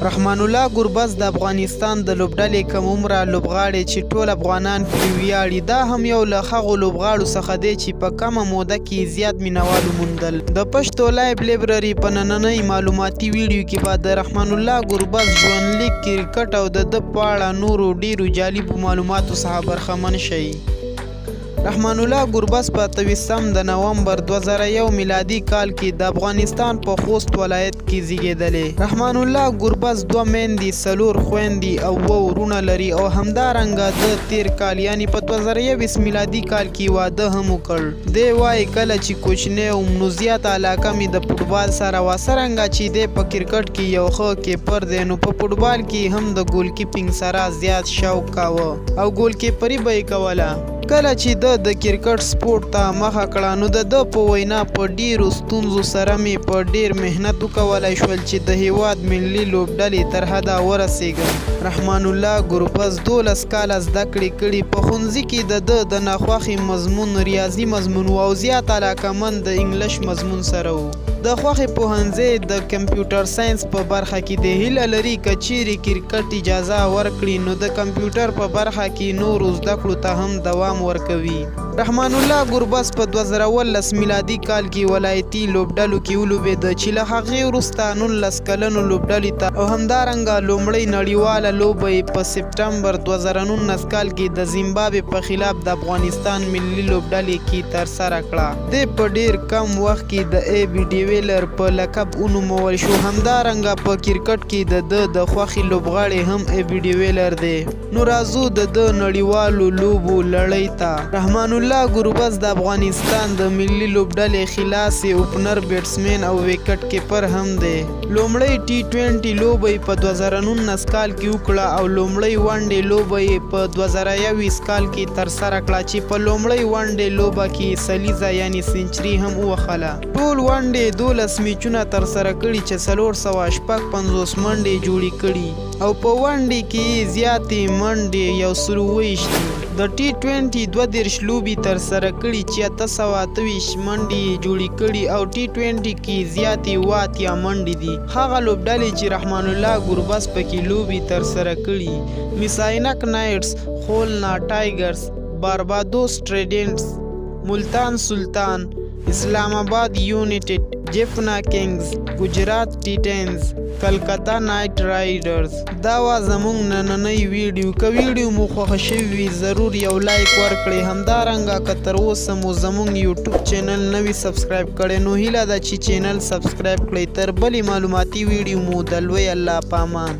رحمان الله ګربز د افغانستان د لوبډلې کم عمره لوبغاړی چې ټول افغانان پرې ویاړي. دا هم یو له هغو لوبغاړو څخه دی چې په کمه موده کې زیات مینوال وموندل. د پښتو لایب لایبرري په نننۍ معلوماتي ویډیو کې به د رحمان الله ګربز ژوندلیک، کرکټ او د ده په اړه نورو ډیرو جالبو معلوماتو څخه برخمن شئ. رحمان الله ګربز په 28 د نومبر 2001 میلادي کال کې د افغانستان په خوست ولایت کې زیږېدلی. رحمان الله ګربز 2 میندې، 4 خویندې او 2 ورونه لري او همدارنګه د تیر کال یعنی په 2021 میلادي کال کې واده هم وکړ. دی وایي کله چې کوچنی وم نو زیاته علاقه مې د فوټبال سره وه، څرنګه چې دی په کرکټ کې یو ښه کیپر دی نو په فوټبال کې هم د ګول کیپینګ سره زیات شوق کاوه او ګول کیپري به یې کوله. کله چې د کرکټ سپورټ ته مخه کړه نو د ده په وینا په ډیرو ستونزو سره مې په ډیر محنت وکولی شول چې د هیواد ملي لوبډلې تر حده ورسیږم. رحمان الله ګربز 12 کاله زده کړې کړي. په ښوونځي کې د ده د ناخوښې مضمون ریاضي مضمون و او زیات علاقمند د انګلیش مضمون سره و. د خوښې پوهنځی د کمپیوټر ساینس په برخه کې د هیله لري که چیرې کرکټ اجازه ورکړي نو د کمپیوټر په برخه کې نورو زده کړو ته هم دوام ورکوي. رحمان الله ګربز په 2019 میلادي کال کې ولایتي لوبډلو کې ولوبېده چې له هغې وروسته 19 کلنو لوبډلې ته او همدارنګه لومړۍ نړیواله لوبه یې په سپټمبر 2019 کال کې د زیمبابوې په خلاف د افغانستان ملي لوبډلې کې ترسره کړه. دی په ډیر کم وخت کې د ای بي ډیویلر په لقب ونومول شو. همدارنګه په کرکټ کې د ده د خوښې لوبغاړی هم ای بي ډیویلر دی. نو راځو د ده نړیوالو لوبو لړۍ ته. رحمان الله ګربز د افغانستان د ملي لوبډلې خلاصې اوپنر بیټسمین او وکټ کیپر هم دی. لومړی T20 لوبه یې په 2019 کال کې وکړه او لومړی ونډې لوبه یې په 2021 کال کې ترسره کړه چې په لومړۍ ونډې لوبه کې سلیزه یعنی سنچري هم ووهله. ټول ونډې 12 میچونه ترسره کړي چې 456 منډې جوړې کړي او په ونډې کې زیاتې منډې 120 دي. د T20 32 لوبې ترسره کړي چې 828 منډې جوړې کړي او T20 کې زیاتې 80 منډې دي. هغه لوبډلې چې رحمان الله ګربز پکې لوبې ترسره کړي میساینک نایټس، خولنا ټایګرز، باربادوس ټریډنټس، ملتان سلطان، اسلام آباد یونیټډ، جیفنا کنگز، گجرات ټیټنز، کلکتا نایټ رایډرز. دا وا زمونږ نننۍ ویډیو. که ویډیو مو خوښه شوې وي ضرور یو لایک ورکړئ. همدارنګه که تر اوسه مو زمونږ یوټیوب چینل نه وي سبسکرایب کړی نو هیله ده چې چینل سبسکرایب کړئ. تر بلې معلوماتي ویډیو مو د لوی الله په امان.